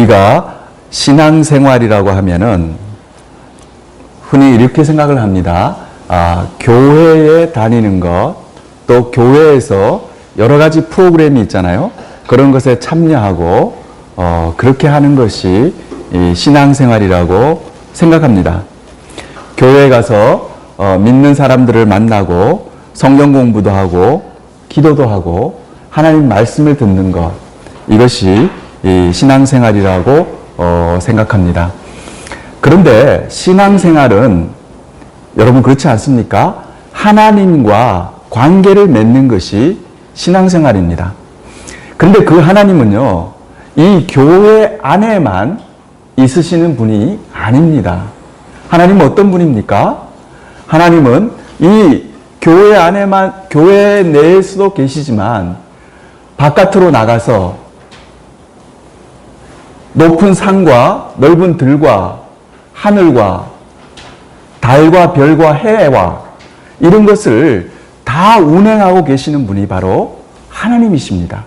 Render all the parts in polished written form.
우리가 신앙생활이라고 하면은 흔히 이렇게 생각을 합니다. 교회에 다니는 것, 또 교회에서 여러 가지 프로그램이 있잖아요. 그런 것에 참여하고 그렇게 하는 것이 이 신앙생활이라고 생각합니다. 교회에 가서 믿는 사람들을 만나고 성경 공부도 하고 기도도 하고 하나님 말씀을 듣는 것, 이것이 이 신앙생활이라고 생각합니다. 그런데 신앙생활은 여러분 그렇지 않습니까? 하나님과 관계를 맺는 것이 신앙생활입니다. 그런데 그 하나님은요, 이 교회 안에만 있으시는 분이 아닙니다. 하나님은 어떤 분입니까? 하나님은 이 교회 안에만, 교회 내에서도 계시지만 바깥으로 나가서 높은 산과 넓은 들과 하늘과 달과 별과 해와 이런 것을 다 운행하고 계시는 분이 바로 하나님이십니다.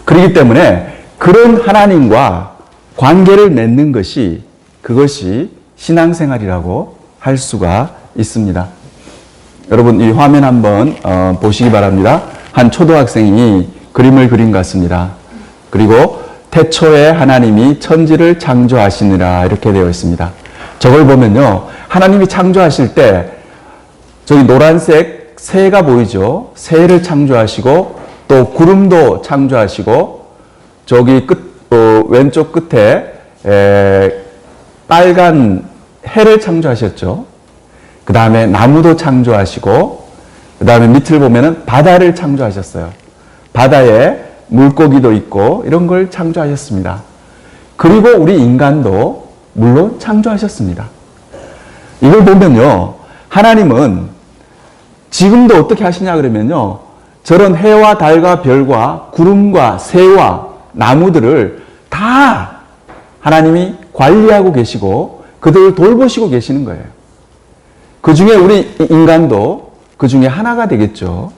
그렇기 때문에 그런 하나님과 관계를 맺는 것이, 그것이 신앙생활이라고 할 수가 있습니다. 여러분 이 화면 한번 보시기 바랍니다. 한 초등학생이 그림을 그린 것 같습니다. 그리고 태초에 하나님이 천지를 창조하시니라 이렇게 되어 있습니다. 저걸 보면요, 하나님이 창조하실 때 저기 노란색 새가 보이죠? 새를 창조하시고 또 구름도 창조하시고 저기 왼쪽 끝에 빨간 해를 창조하셨죠. 그 다음에 나무도 창조하시고 그 다음에 밑을 보면은 바다를 창조하셨어요. 바다에 물고기도 있고 이런 걸 창조하셨습니다. 그리고 우리 인간도 물론 창조하셨습니다. 이걸 보면요, 하나님은 지금도 어떻게 하시냐 그러면요, 저런 해와 달과 별과 구름과 새와 나무들을 다 하나님이 관리하고 계시고 그들을 돌보시고 계시는 거예요. 그 중에 우리 인간도 그 중에 하나가 되겠죠.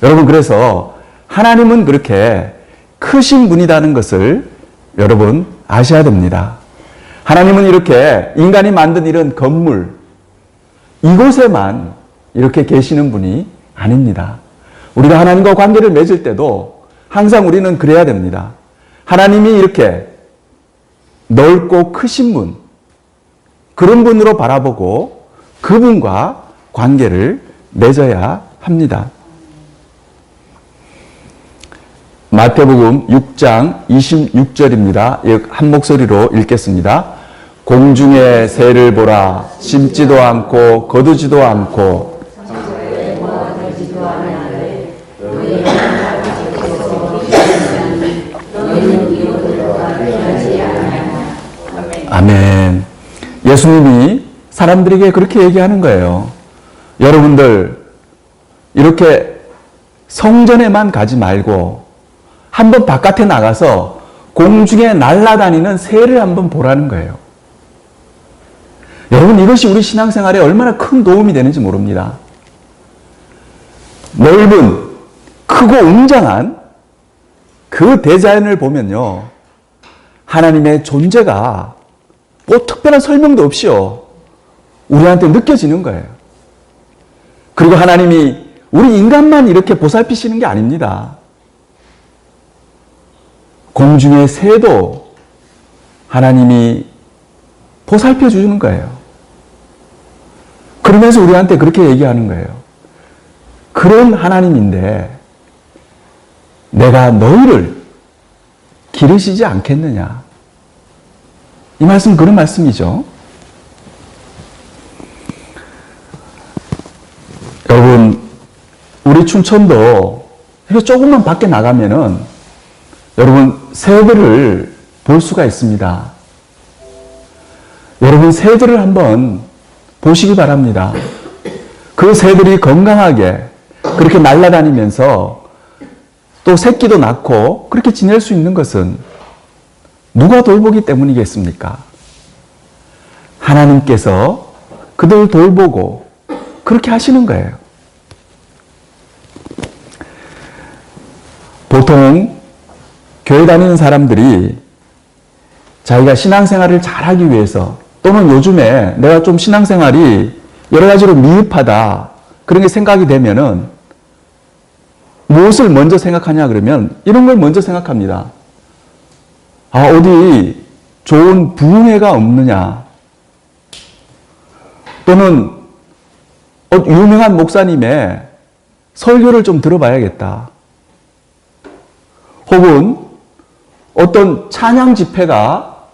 여러분, 그래서 하나님은 그렇게 크신 분이라는 것을 여러분 아셔야 됩니다. 하나님은 이렇게 인간이 만든 이런 건물, 이곳에만 이렇게 계시는 분이 아닙니다. 우리가 하나님과 관계를 맺을 때도 항상 우리는 그래야 됩니다. 하나님이 이렇게 넓고 크신 분, 그런 분으로 바라보고 그분과 관계를 맺어야 합니다. 마태복음 6장 26절입니다. 한 목소리로 읽겠습니다. 공중의 새를 보라, 심지도 않고 거두지도 않고 아멘. 예수님이 사람들에게 그렇게 얘기하는 거예요. 여러분들 이렇게 성전에만 가지 말고 한번 바깥에 나가서 공중에 날아다니는 새를 한번 보라는 거예요. 여러분, 이것이 우리 신앙생활에 얼마나 큰 도움이 되는지 모릅니다. 넓은, 크고 웅장한 그 대자연을 보면요, 하나님의 존재가 뭐 특별한 설명도 없이요, 우리한테 느껴지는 거예요. 그리고 하나님이 우리 인간만 이렇게 보살피시는 게 아닙니다. 공중의 새도 하나님이 보살펴 주는 거예요. 그러면서 우리한테 그렇게 얘기하는 거예요. 그런 하나님인데 내가 너희를 기르시지 않겠느냐. 이 말씀은 그런 말씀이죠. 여러분, 우리 춘천도 이렇게 조금만 밖에 나가면은 여러분 새들을 볼 수가 있습니다. 여러분 새들을 한번 보시기 바랍니다. 그 새들이 건강하게 그렇게 날아다니면서 또 새끼도 낳고 그렇게 지낼 수 있는 것은 누가 돌보기 때문이겠습니까? 하나님께서 그들을 돌보고 그렇게 하시는 거예요. 보통 교회 다니는 사람들이 자기가 신앙생활을 잘하기 위해서 또는 요즘에 내가 좀 신앙생활이 여러 가지로 미흡하다 그런 게 생각이 되면은 무엇을 먼저 생각하냐 그러면 이런 걸 먼저 생각합니다. 아, 어디 좋은 부흥회가 없느냐 또는 유명한 목사님의 설교를 좀 들어봐야겠다. 혹은 어떤 찬양 집회가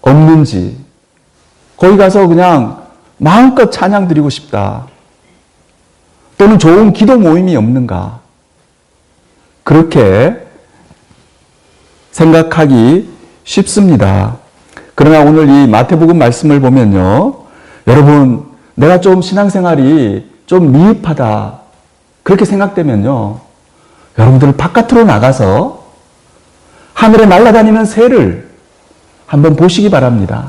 없는지 거기 가서 그냥 마음껏 찬양 드리고 싶다. 또는 좋은 기도 모임이 없는가. 그렇게 생각하기 쉽습니다. 그러나 오늘 이 마태복음 말씀을 보면요. 여러분, 내가 좀 신앙생활이 좀 미흡하다. 그렇게 생각되면요. 여러분들 바깥으로 나가서 하늘에 날아다니는 새를 한번 보시기 바랍니다.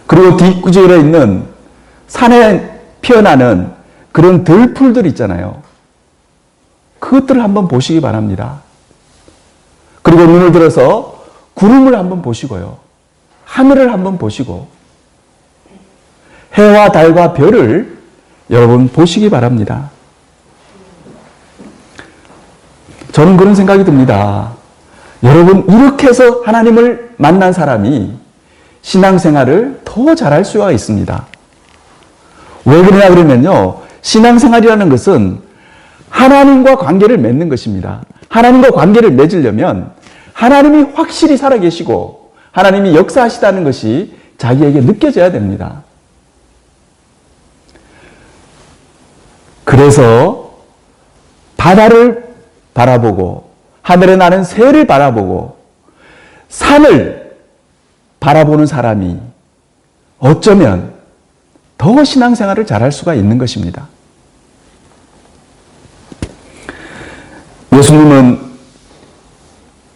그리고 뒷구절에 있는 산에 피어나는 그런 들풀들 있잖아요. 그것들을 한번 보시기 바랍니다. 그리고 눈을 들어서 구름을 한번 보시고요. 하늘을 한번 보시고 해와 달과 별을 여러분 보시기 바랍니다. 저는 그런 생각이 듭니다. 여러분, 이렇게 해서 하나님을 만난 사람이 신앙생활을 더 잘할 수가 있습니다. 왜 그러냐 그러면요. 신앙생활이라는 것은 하나님과 관계를 맺는 것입니다. 하나님과 관계를 맺으려면 하나님이 확실히 살아계시고 하나님이 역사하시다는 것이 자기에게 느껴져야 됩니다. 그래서 바다를 바라보고 하늘에 나는 새를 바라보고 산을 바라보는 사람이 어쩌면 더 신앙생활을 잘할 수가 있는 것입니다. 예수님은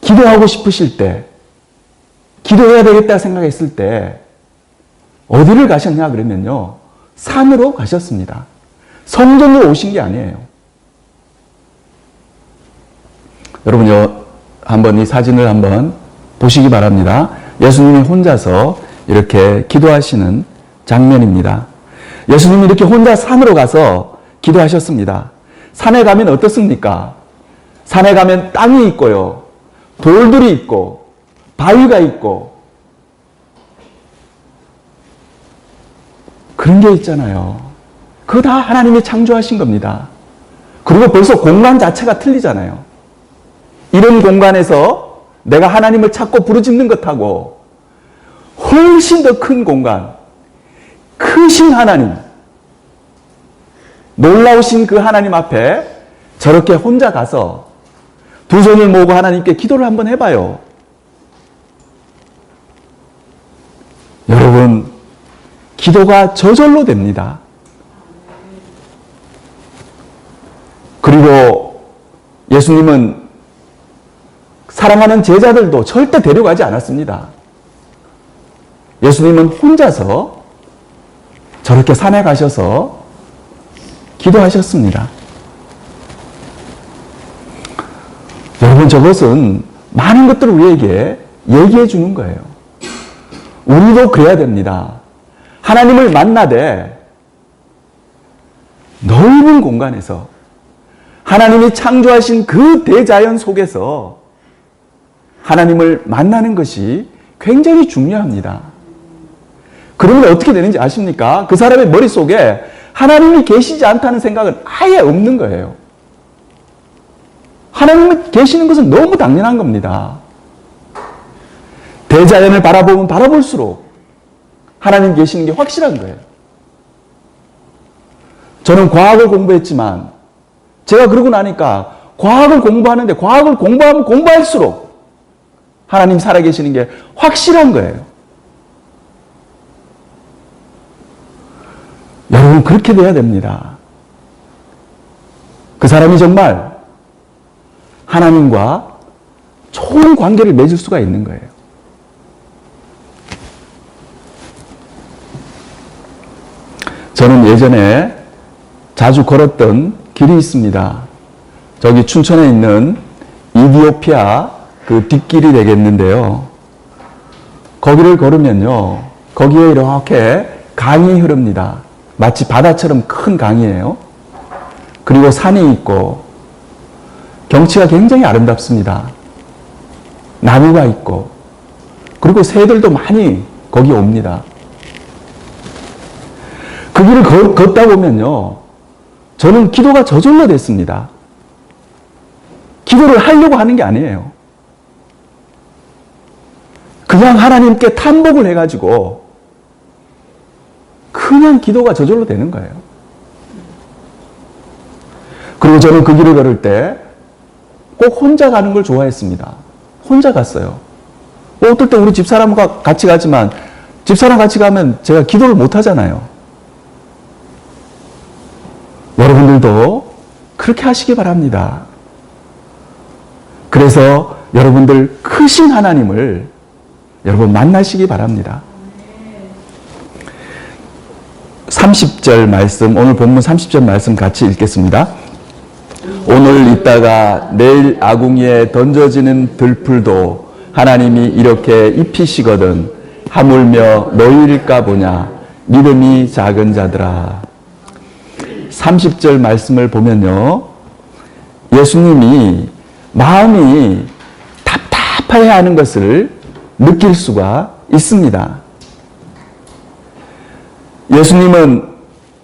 기도하고 싶으실 때, 기도해야 되겠다 생각했을 때 어디를 가셨냐 그러면요. 산으로 가셨습니다. 성전으로 오신 게 아니에요. 여러분요, 한번 이 사진을 한번 보시기 바랍니다. 예수님이 혼자서 이렇게 기도하시는 장면입니다. 예수님이 이렇게 혼자 산으로 가서 기도하셨습니다. 산에 가면 어떻습니까? 산에 가면 땅이 있고요. 돌들이 있고 바위가 있고 그런 게 있잖아요. 그거 다 하나님이 창조하신 겁니다. 그리고 벌써 공간 자체가 틀리잖아요. 이런 공간에서 내가 하나님을 찾고 부르짖는 것하고 훨씬 더 큰 공간, 크신 하나님, 놀라우신 그 하나님 앞에 저렇게 혼자 가서 두 손을 모으고 하나님께 기도를 한번 해봐요. 여러분, 기도가 저절로 됩니다. 그리고 예수님은 사랑하는 제자들도 절대 데려가지 않았습니다. 예수님은 혼자서 저렇게 산에 가셔서 기도하셨습니다. 여러분, 저것은 많은 것들을 우리에게 얘기해 주는 거예요. 우리도 그래야 됩니다. 하나님을 만나되 넓은 공간에서 하나님이 창조하신 그 대자연 속에서 하나님을 만나는 것이 굉장히 중요합니다. 그러면 어떻게 되는지 아십니까? 그 사람의 머릿속에 하나님이 계시지 않다는 생각은 아예 없는 거예요. 하나님이 계시는 것은 너무 당연한 겁니다. 대자연을 바라보면 바라볼수록 하나님 계시는 게 확실한 거예요. 저는 과학을 공부했지만 제가 그러고 나니까 과학을 공부하는데 과학을 공부하면 공부할수록 하나님 살아계시는 게 확실한 거예요. 여러분, 그렇게 돼야 됩니다. 그 사람이 정말 하나님과 좋은 관계를 맺을 수가 있는 거예요. 저는 예전에 자주 걸었던 길이 있습니다. 저기 춘천에 있는 이디오피아 그 뒷길이 되겠는데요. 거기를 걸으면요. 거기에 이렇게 강이 흐릅니다. 마치 바다처럼 큰 강이에요. 그리고 산이 있고 경치가 굉장히 아름답습니다. 나무가 있고 그리고 새들도 많이 거기 옵니다. 그 길을 걷다 보면요. 저는 기도가 저절로 됐습니다. 기도를 하려고 하는 게 아니에요. 그냥 하나님께 탄복을 해가지고 그냥 기도가 저절로 되는 거예요. 그리고 저는 그 길을 걸을 때 꼭 혼자 가는 걸 좋아했습니다. 혼자 갔어요. 어떨 때 우리 집사람과 같이 가지만 집사람 같이 가면 제가 기도를 못 하잖아요. 여러분들도 그렇게 하시기 바랍니다. 그래서 여러분들 크신 하나님을 여러분 만나시기 바랍니다. 30절 말씀, 오늘 본문 30절 말씀 같이 읽겠습니다. 오늘 있다가 내일 아궁이에 던져지는 들풀도 하나님이 이렇게 입히시거든 하물며 너희일까 보냐 믿음이 작은 자들아. 30절 말씀을 보면요. 예수님이 마음이 답답해하는 것을 느낄 수가 있습니다. 예수님은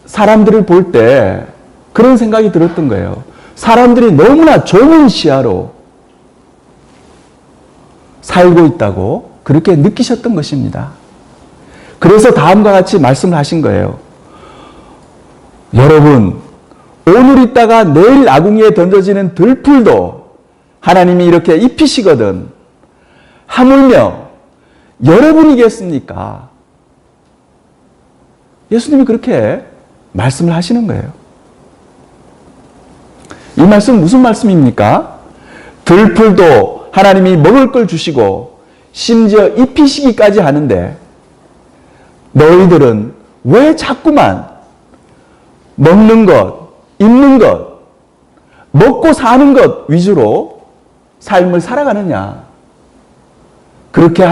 사람들을 볼 때 그런 생각이 들었던 거예요. 사람들이 너무나 좁은 시야로 살고 있다고 그렇게 느끼셨던 것입니다. 그래서 다음과 같이 말씀을 하신 거예요. 여러분, 오늘 있다가 내일 아궁이에 던져지는 들풀도 하나님이 이렇게 입히시거든 하물며 여러분이겠습니까? 예수님이 그렇게 말씀을 하시는 거예요. 이 말씀 무슨 말씀입니까? 들풀도 하나님이 먹을 걸 주시고 심지어 입히시기까지 하는데 너희들은 왜 자꾸만 먹는 것, 입는 것, 먹고 사는 것 위주로 삶을 살아가느냐? 그렇게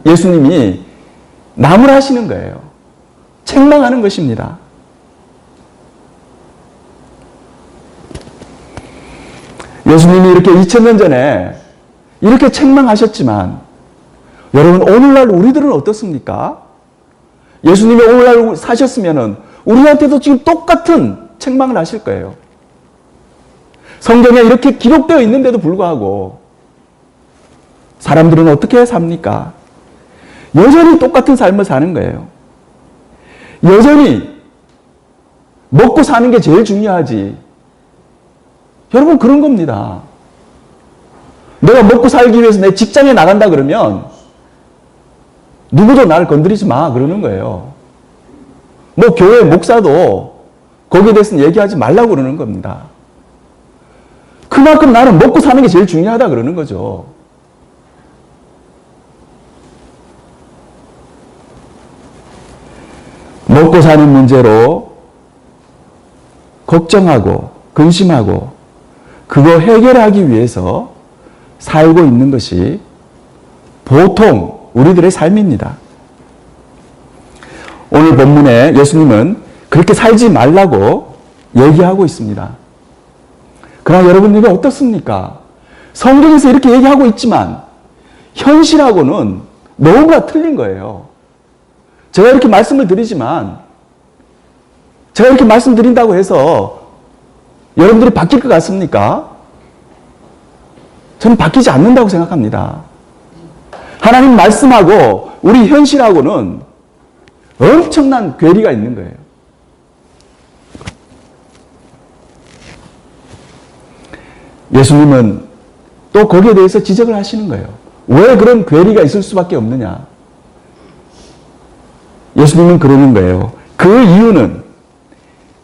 예수님이 나무라시는 거예요. 책망하는 것입니다. 예수님이 이렇게 2000년 전에 이렇게 책망하셨지만 여러분 오늘날 우리들은 어떻습니까? 예수님이 오늘날 사셨으면 우리한테도 지금 똑같은 책망을 하실 거예요. 성경에 이렇게 기록되어 있는데도 불구하고 사람들은 어떻게 삽니까? 여전히 똑같은 삶을 사는 거예요. 여전히 먹고 사는 게 제일 중요하지. 여러분 그런 겁니다. 내가 먹고 살기 위해서 내 직장에 나간다 그러면 누구도 나를 건드리지 마 그러는 거예요. 뭐 교회 목사도 거기에 대해서는 얘기하지 말라고 그러는 겁니다. 그만큼 나는 먹고 사는 게 제일 중요하다 그러는 거죠. 먹고 사는 문제로 걱정하고 근심하고 그거 해결하기 위해서 살고 있는 것이 보통 우리들의 삶입니다. 오늘 본문에 예수님은 그렇게 살지 말라고 얘기하고 있습니다. 그러나 여러분들이 어떻습니까? 성경에서 이렇게 얘기하고 있지만 현실하고는 너무나 틀린 거예요. 제가 이렇게 말씀을 드리지만 제가 이렇게 말씀드린다고 해서 여러분들이 바뀔 것 같습니까? 저는 바뀌지 않는다고 생각합니다. 하나님 말씀하고 우리 현실하고는 엄청난 괴리가 있는 거예요. 예수님은 또 거기에 대해서 지적을 하시는 거예요. 왜 그런 괴리가 있을 수밖에 없느냐? 예수님은 그러는 거예요. 그 이유는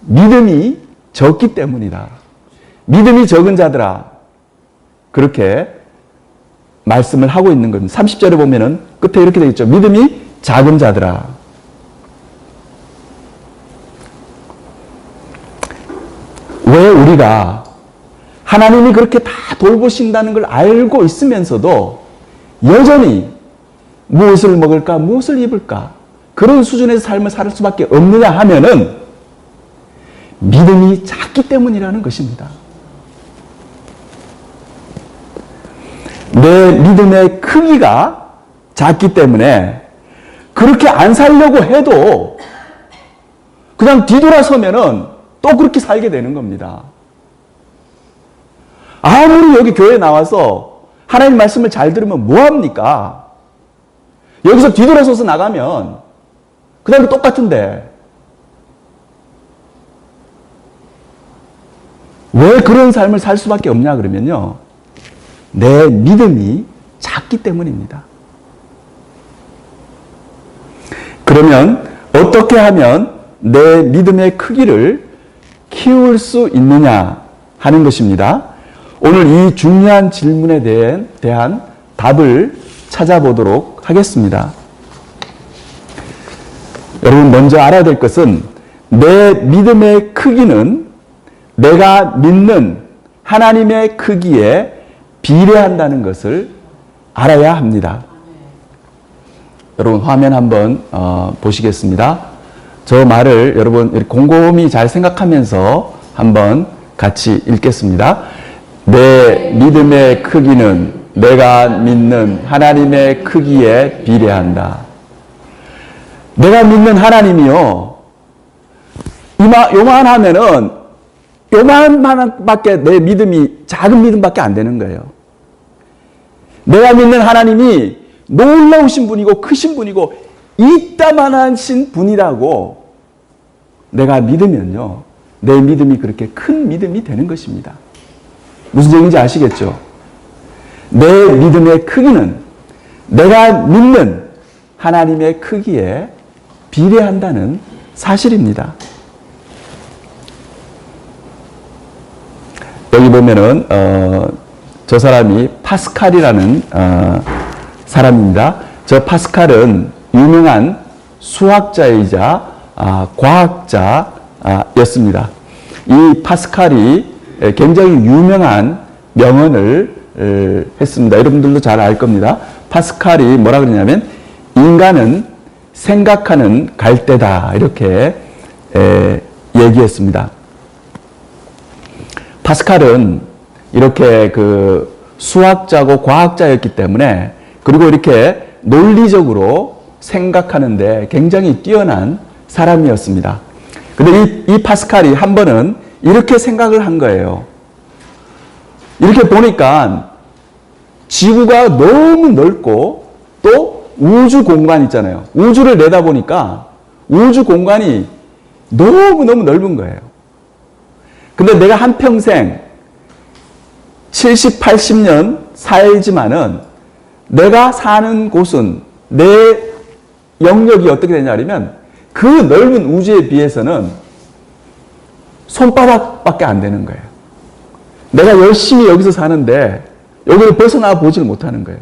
믿음이 적기 때문이다. 믿음이 적은 자들아. 그렇게 말씀을 하고 있는 겁니다. 30절에 보면은 끝에 이렇게 되어 있죠. 믿음이 작은 자들아. 왜 우리가 하나님이 그렇게 다 돌보신다는 걸 알고 있으면서도 여전히 무엇을 먹을까, 무엇을 입을까, 그런 수준의 삶을 살 수밖에 없느냐 하면은 믿음이 작기 때문이라는 것입니다. 내 믿음의 크기가 작기 때문에 그렇게 안 살려고 해도 그냥 뒤돌아서면은 또 그렇게 살게 되는 겁니다. 아무리 여기 교회에 나와서 하나님 말씀을 잘 들으면 뭐합니까? 여기서 뒤돌아서서 나가면 그 다음에 똑같은데 왜 그런 삶을 살 수밖에 없냐 그러면요, 내 믿음이 작기 때문입니다. 그러면 어떻게 하면 내 믿음의 크기를 키울 수 있느냐 하는 것입니다. 오늘 이 중요한 질문에 대한 답을 찾아보도록 하겠습니다. 여러분, 먼저 알아야 될 것은 내 믿음의 크기는 내가 믿는 하나님의 크기에 비례한다는 것을 알아야 합니다. 여러분, 화면 한번 보시겠습니다. 저 말을 여러분 곰곰이 잘 생각하면서 한번 같이 읽겠습니다. 내 믿음의 크기는 내가 믿는 하나님의 크기에 비례한다. 내가 믿는 하나님이요, 요만하면은 요만밖에 내 믿음이 작은 믿음밖에 안 되는 거예요. 내가 믿는 하나님이 놀라우신 분이고 크신 분이고 이따만하신 분이라고 내가 믿으면요, 내 믿음이 그렇게 큰 믿음이 되는 것입니다. 무슨 얘기인지 아시겠죠? 내 믿음의 크기는 내가 믿는 하나님의 크기에 비례한다는 사실입니다. 여기 보면은 저 사람이 파스칼이라는 사람입니다. 저 파스칼은 유명한 수학자이자 과학자였습니다. 이 파스칼이 굉장히 유명한 명언을 했습니다. 여러분들도 잘 알 겁니다. 파스칼이 뭐라 그러냐면 인간은 생각하는 갈대다, 이렇게 얘기했습니다. 파스칼은 이렇게 그 수학자고 과학자였기 때문에, 그리고 이렇게 논리적으로 생각하는데 굉장히 뛰어난 사람이었습니다. 근데 이 파스칼이 한 번은 이렇게 생각을 한 거예요. 이렇게 보니까 지구가 너무 넓고 또 우주 공간 있잖아요. 우주를 내다보니까 우주 공간이 너무너무 넓은 거예요. 근데 내가 한평생 70, 80년 살지만은 내가 사는 곳은 내 영역이 어떻게 되냐면 그 넓은 우주에 비해서는 손바닥밖에 안 되는 거예요. 내가 열심히 여기서 사는데 여기를 벗어나 보질 못하는 거예요.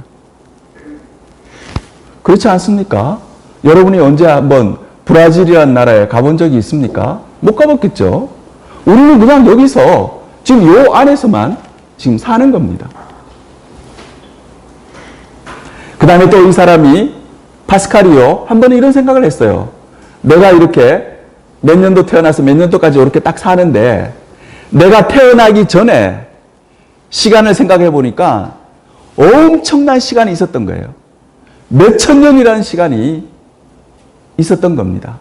그렇지 않습니까? 여러분이 언제 한번 브라질이라는 나라에 가본 적이 있습니까? 못 가봤겠죠? 우리는 그냥 여기서 지금 요 안에서만 지금 사는 겁니다. 그 다음에 또 이 사람이 파스칼이요, 한 번은 이런 생각을 했어요. 내가 이렇게 몇 년도 태어나서 몇 년도까지 이렇게 딱 사는데 내가 태어나기 전에 시간을 생각해 보니까 엄청난 시간이 있었던 거예요. 몇천 년이라는 시간이 있었던 겁니다.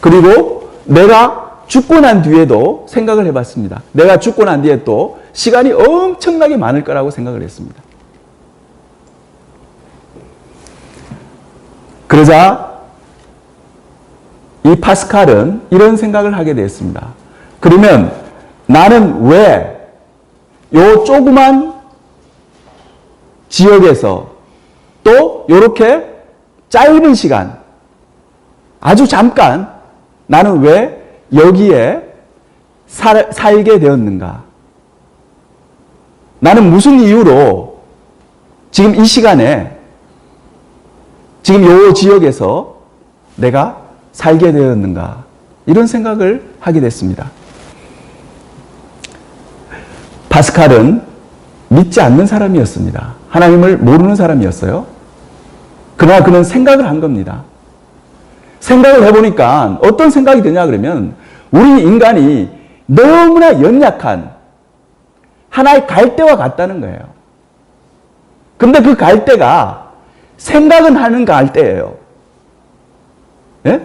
그리고 내가 죽고 난 뒤에도 생각을 해봤습니다. 내가 죽고 난 뒤에 또 시간이 엄청나게 많을 거라고 생각을 했습니다. 그러자 이 파스칼은 이런 생각을 하게 되었습니다. 그러면 나는 왜 요 조그만 지역에서 또 이렇게 짧은 시간, 아주 잠깐 나는 왜 여기에 살게 되었는가? 나는 무슨 이유로 지금 이 시간에 지금 요 지역에서 내가 살게 되었는가? 이런 생각을 하게 됐습니다. 파스칼은 믿지 않는 사람이었습니다. 하나님을 모르는 사람이었어요. 그러나 그는 생각을 한 겁니다. 생각을 해보니까 어떤 생각이 드냐 그러면 우리 인간이 너무나 연약한 하나의 갈대와 같다는 거예요. 근데 그 갈대가 생각은 하는 갈대예요. 예?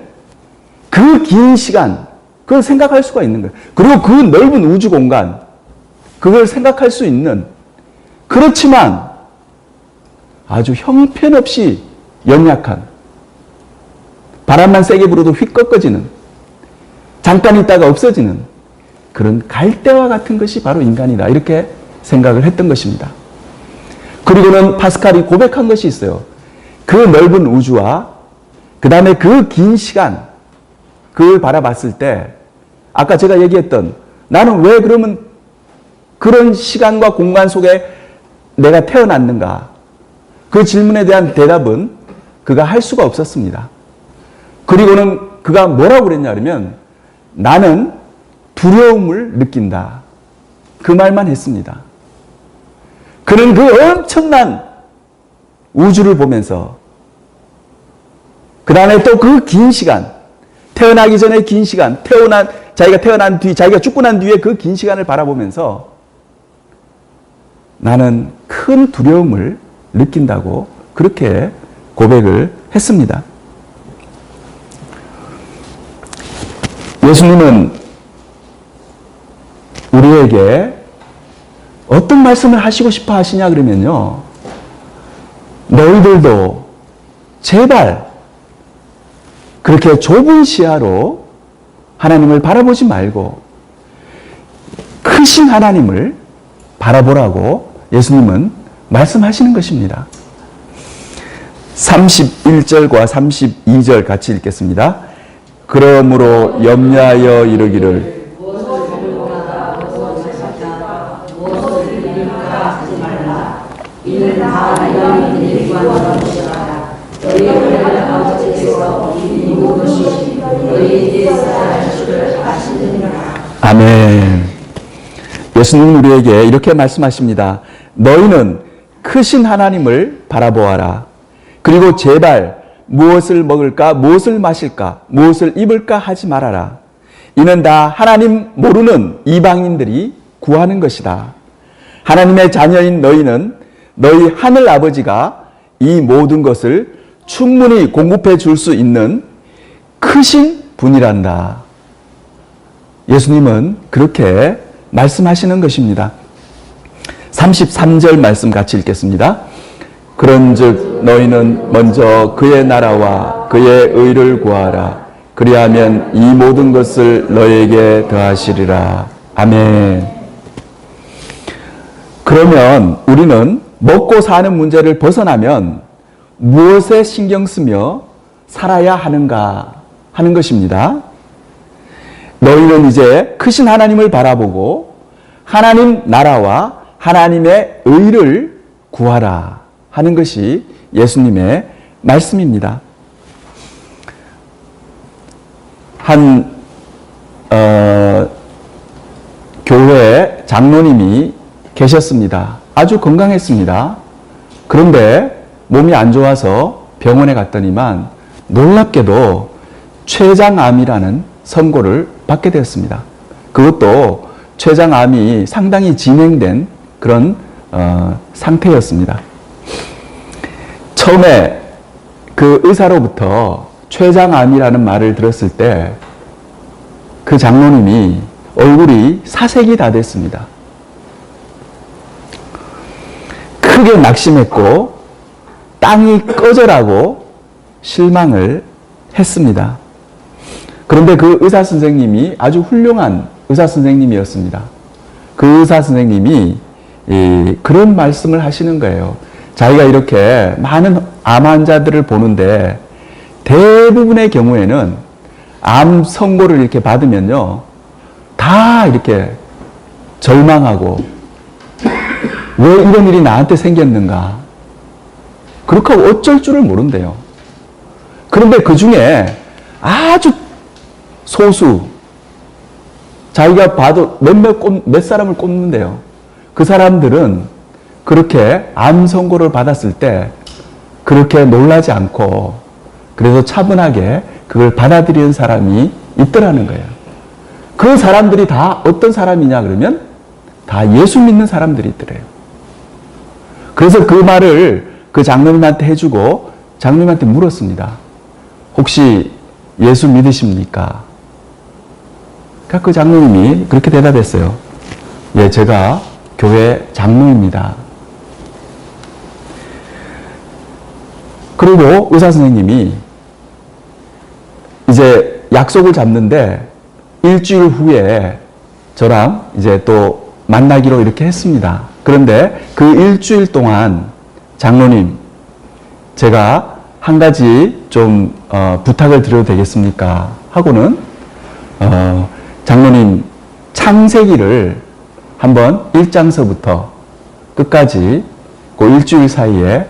그 긴 시간, 그걸 생각할 수가 있는 거예요. 그리고 그 넓은 우주 공간, 그걸 생각할 수 있는, 그렇지만 아주 형편없이 연약한, 바람만 세게 불어도 휙 꺾어지는, 잠깐 있다가 없어지는 그런 갈대와 같은 것이 바로 인간이다. 이렇게 생각을 했던 것입니다. 그리고는 파스칼이 고백한 것이 있어요. 그 넓은 우주와 그 다음에 그 긴 시간, 그걸 바라봤을 때 아까 제가 얘기했던 나는 왜 그러면 그런 시간과 공간 속에 내가 태어났는가? 그 질문에 대한 대답은 그가 할 수가 없었습니다. 그리고는 그가 뭐라고 그랬냐면 나는 두려움을 느낀다. 그 말만 했습니다. 그는 그 엄청난 우주를 보면서 그 다음에 또 그 긴 시간, 태어나기 전에 긴 시간, 자기가 태어난 뒤, 자기가 죽고 난 뒤에 그 긴 시간을 바라보면서 나는 큰 두려움을 느낀다고 그렇게 고백을 했습니다. 예수님은 우리에게 어떤 말씀을 하시고 싶어 하시냐 그러면요. 너희들도 제발 그렇게 좁은 시야로 하나님을 바라보지 말고 크신 하나님을 바라보라고 예수님은 말씀하시는 것입니다. 31절과 32절 같이 읽겠습니다. 그러므로 염려하여 이르기를 아멘. 예수님은 우리에게 이렇게 말씀하십니다. 너희는 크신 하나님을 바라보아라. 그리고 제발 무엇을 먹을까, 무엇을 마실까, 무엇을 입을까 하지 말아라. 이는 다 하나님 모르는 이방인들이 구하는 것이다. 하나님의 자녀인 너희는 너희 하늘 아버지가 이 모든 것을 충분히 공급해 줄 수 있는 크신 분이란다. 예수님은 그렇게 말씀하시는 것입니다. 33절 말씀 같이 읽겠습니다. 그런즉 너희는 먼저 그의 나라와 그의 의를 구하라. 그리하면 이 모든 것을 너희에게 더하시리라. 아멘. 그러면 우리는 먹고 사는 문제를 벗어나면 무엇에 신경 쓰며 살아야 하는가 하는 것입니다. 너희는 이제 크신 하나님을 바라보고 하나님 나라와 하나님의 의를 구하라 하는 것이 예수님의 말씀입니다. 한 교회 장로님이 계셨습니다. 아주 건강했습니다. 그런데 몸이 안 좋아서 병원에 갔더니만 놀랍게도 췌장암이라는 선고를 받게 되었습니다. 그것도 췌장암이 상당히 진행된 그런 상태였습니다. 처음에 그 의사로부터 췌장암이라는 말을 들었을 때 그 장로님이 얼굴이 사색이 다 됐습니다. 크게 낙심했고 땅이 꺼져라고 실망을 했습니다. 그런데 그 의사 선생님이 아주 훌륭한 의사 선생님이었습니다. 그 의사 선생님이 그런 말씀을 하시는 거예요. 자기가 이렇게 많은 암 환자들을 보는데 대부분의 경우에는 암 선고를 이렇게 받으면요, 다 이렇게 절망하고 왜 이런 일이 나한테 생겼는가? 그렇게 하고 어쩔 줄을 모른대요. 그런데 그 중에 아주 소수, 자기가 봐도 몇 사람을 꼽는데요. 그 사람들은 그렇게 암 선고를 받았을 때 그렇게 놀라지 않고 그래도 차분하게 그걸 받아들이는 사람이 있더라는 거예요. 그 사람들이 다 어떤 사람이냐 그러면 다 예수 믿는 사람들이 있더래요. 그래서 그 말을 그 장로님한테 해주고 장로님한테 물었습니다. 혹시 예수 믿으십니까? 그 장로님이 그렇게 대답했어요. 예, 제가 교회 장로입니다. 그리고 의사 선생님이 이제 약속을 잡는데 일주일 후에 저랑 이제 또 만나기로 이렇게 했습니다. 그런데 그 일주일 동안 장로님, 제가 한 가지 좀 부탁을 드려도 되겠습니까? 하고는 장로님 창세기를 한번 1장서부터 끝까지 그 일주일 사이에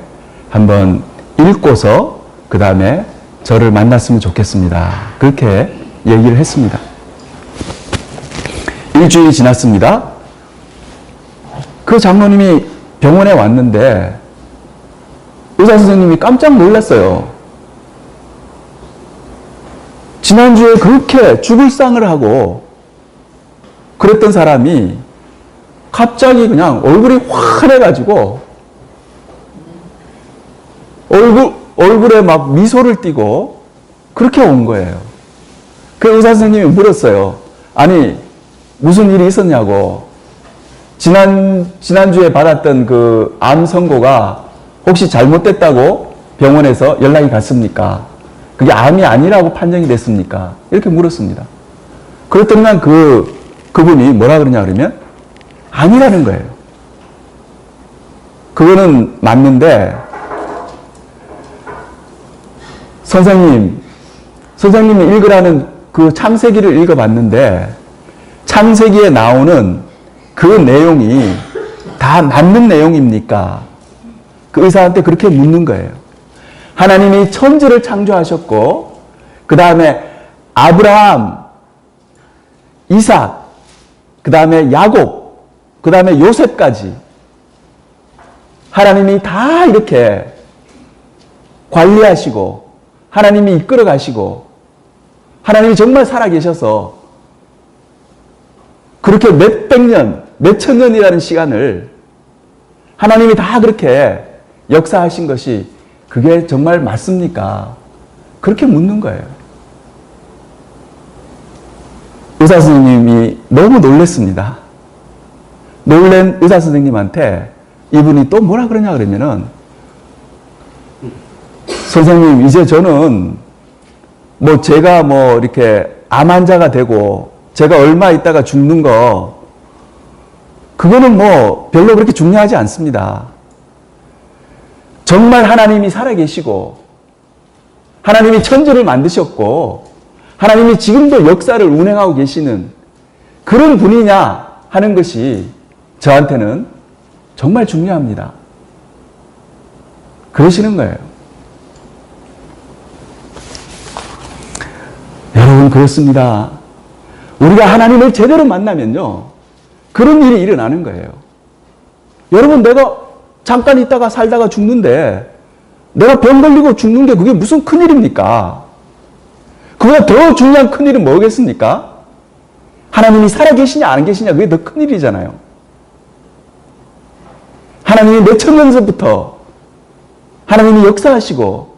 한번 읽고서 그 다음에 저를 만났으면 좋겠습니다. 그렇게 얘기를 했습니다. 일주일이 지났습니다. 그 장로님이 병원에 왔는데 의사 선생님이 깜짝 놀랐어요. 지난주에 그렇게 죽을 상을 하고 그랬던 사람이 갑자기 그냥 얼굴이 환해가지고 얼굴에 막 미소를 띠고 그렇게 온 거예요. 그 의사 선생님이 물었어요. 아니, 무슨 일이 있었냐고. 지난주에 받았던 그 암 선고가 혹시 잘못됐다고 병원에서 연락이 갔습니까? 그게 암이 아니라고 판정이 됐습니까? 이렇게 물었습니다. 그랬더니 그분이 뭐라 그러냐 그러면 아니라는 거예요. 그거는 맞는데 선생님이 읽으라는 그 창세기를 읽어봤는데 창세기에 나오는 그 내용이 다 맞는 내용입니까? 그 의사한테 그렇게 묻는 거예요. 하나님이 천지를 창조하셨고 그 다음에 아브라함, 이삭, 그 다음에 야곱, 그 다음에 요셉까지 하나님이 다 이렇게 관리하시고 하나님이 이끌어 가시고 하나님이 정말 살아계셔서 그렇게 몇백 년, 몇천 년이라는 시간을 하나님이 다 그렇게 역사하신 것이 그게 정말 맞습니까? 그렇게 묻는 거예요. 의사 선생님이 너무 놀랐습니다. 놀란 의사 선생님한테 이분이 또 뭐라 그러냐 그러면은 선생님, 이제 저는 제가 이렇게 암 환자가 되고 제가 얼마 있다가 죽는 거 그거는 별로 그렇게 중요하지 않습니다. 정말 하나님이 살아계시고 하나님이 천지를 만드셨고 하나님이 지금도 역사를 운행하고 계시는 그런 분이냐 하는 것이 저한테는 정말 중요합니다. 그러시는 거예요. 여러분, 그렇습니다. 우리가 하나님을 제대로 만나면요, 그런 일이 일어나는 거예요. 여러분, 내가 잠깐 있다가 살다가 죽는데 내가 병 걸리고 죽는 게 그게 무슨 큰일입니까? 그보다 더 중요한 큰일은 뭐겠습니까? 하나님이 살아계시냐 안 계시냐, 그게 더 큰일이잖아요. 하나님이 몇천 년 전부터 하나님이 역사하시고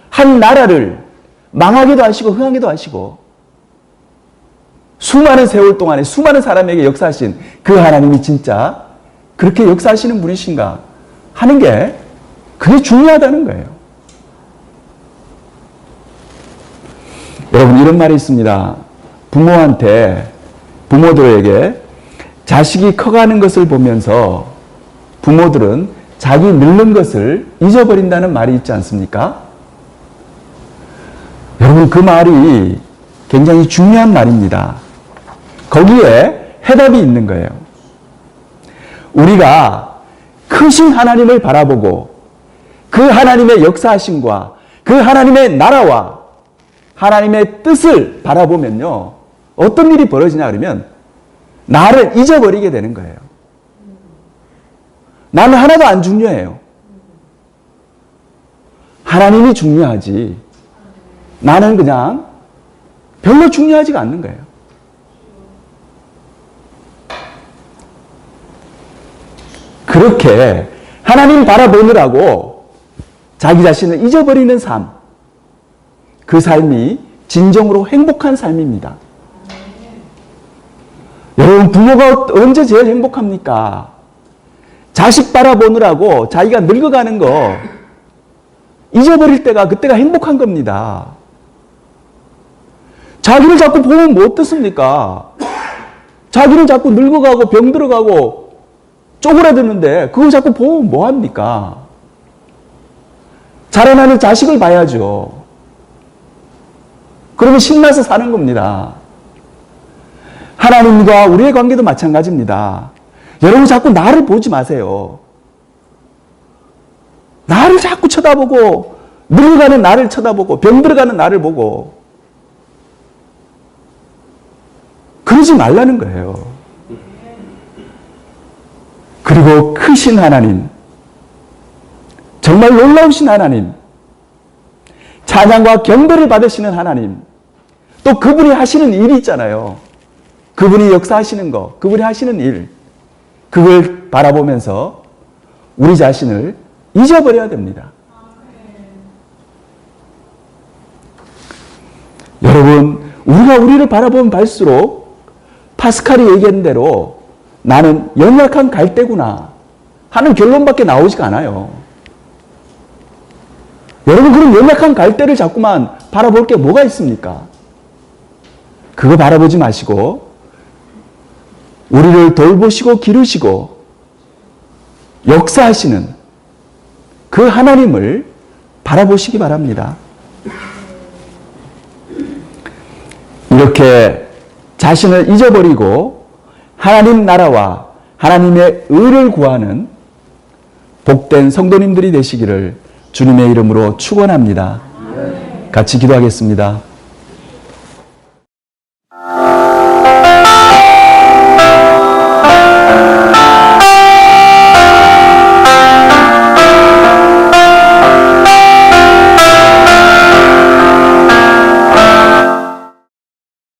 한 나라를 망하기도 하시고 흥하기도 하시고 수많은 세월 동안에 수많은 사람에게 역사하신 그 하나님이 진짜 그렇게 역사하시는 분이신가 하는 게 그게 중요하다는 거예요. 여러분, 이런 말이 있습니다. 부모들에게 자식이 커가는 것을 보면서 부모들은 자기 늙는 것을 잊어버린다는 말이 있지 않습니까? 여러분, 그 말이 굉장히 중요한 말입니다. 거기에 해답이 있는 거예요. 우리가 크신 하나님을 바라보고 그 하나님의 역사하심과 그 하나님의 나라와 하나님의 뜻을 바라보면요, 어떤 일이 벌어지냐 그러면 나를 잊어버리게 되는 거예요. 나는 하나도 안 중요해요. 하나님이 중요하지. 나는 그냥 별로 중요하지가 않는 거예요. 그렇게 하나님 바라보느라고 자기 자신을 잊어버리는 삶, 그 삶이 진정으로 행복한 삶입니다. 여러분, 부모가 언제 제일 행복합니까? 자식 바라보느라고 자기가 늙어가는 거 잊어버릴 때가 그때가 행복한 겁니다. 자기를 자꾸 보면 뭐 어떻습니까? 자기를 자꾸 늙어가고 병들어가고 쪼그라드는데 그거 자꾸 보면 뭐합니까? 자라나는 자식을 봐야죠. 그러면 신나서 사는 겁니다. 하나님과 우리의 관계도 마찬가지입니다. 여러분 자꾸 나를 보지 마세요. 나를 자꾸 쳐다보고 늙어가는 나를 쳐다보고 병들어가는 나를 보고 그러지 말라는 거예요. 그리고 크신 하나님, 정말 놀라우신 하나님, 찬양과 경배를 받으시는 하나님, 또 그분이 하시는 일이 있잖아요. 그분이 역사하시는 거, 그분이 하시는 일, 그걸 바라보면서 우리 자신을 잊어버려야 됩니다. 여러분, 우리가 우리를 바라보면 볼수록 파스칼이 얘기한 대로 나는 연약한 갈대구나 하는 결론밖에 나오지가 않아요. 여러분, 그럼 연약한 갈대를 자꾸만 바라볼 게 뭐가 있습니까? 그거 바라보지 마시고 우리를 돌보시고 기르시고 역사하시는 그 하나님을 바라보시기 바랍니다. 이렇게 자신을 잊어버리고 하나님 나라와 하나님의 의를 구하는 복된 성도님들이 되시기를 주님의 이름으로 축원합니다. 같이 기도하겠습니다.